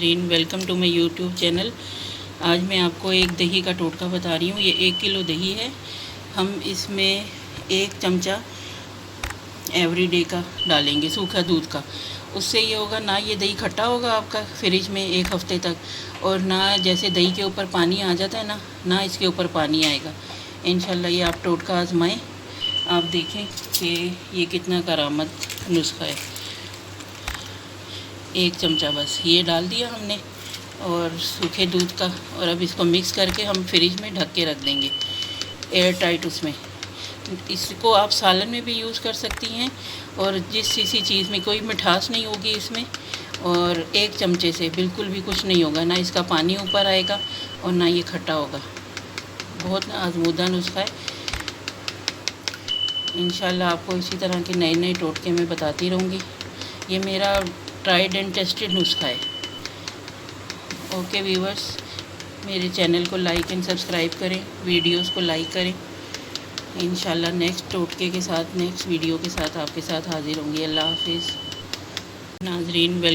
नाजरीन, welcome to my YouTube channel. आज मैं आपको एक दही का टोटका बता रही हूँ। ये 1 किलो दही है। हम इसमें 1 चमचा एवरीडे का डालेंगे, सूखा दूध का। उससे ये होगा ना, ये दही खट्टा होगा आपका फ्रिज में 1 हफ़्ते तक, और ना जैसे दही के ऊपर पानी आ जाता है ना इसके ऊपर पानी आएगा। इंशाल्लाह ये आप टोटका आजमाएं। आप देखें कि ये कितना करामत नुस्खा है। 1 चमचा बस ये डाल दिया हमने, और सूखे दूध का, और अब इसको मिक्स करके हम फ्रिज में ढक के रख देंगे एयर टाइट उसमें। इसको आप सालन में भी यूज़ कर सकती हैं, और जिस किसी चीज़ में कोई मिठास नहीं होगी इसमें, और 1 चमचे से बिल्कुल भी कुछ नहीं होगा, ना इसका पानी ऊपर आएगा और ना ये खट्टा होगा। बहुत आजमूदा नुस्खा है। इंशाल्लाह आपको इसी तरह के नए नए टोटके मैं बताती रहूँगी। ये मेरा ट्राइड एंड टेस्टेड नुस्खा है। ओके व्यूवर्स, मेरे चैनल को लाइक एंड सब्सक्राइब करें, वीडियोस को लाइक करें। इंशाल्लाह नेक्स्ट टोटके के साथ, नेक्स्ट वीडियो के साथ आपके साथ हाजिर होंगी। अल्लाह हाफिज़ नाजरीन। वेलकम।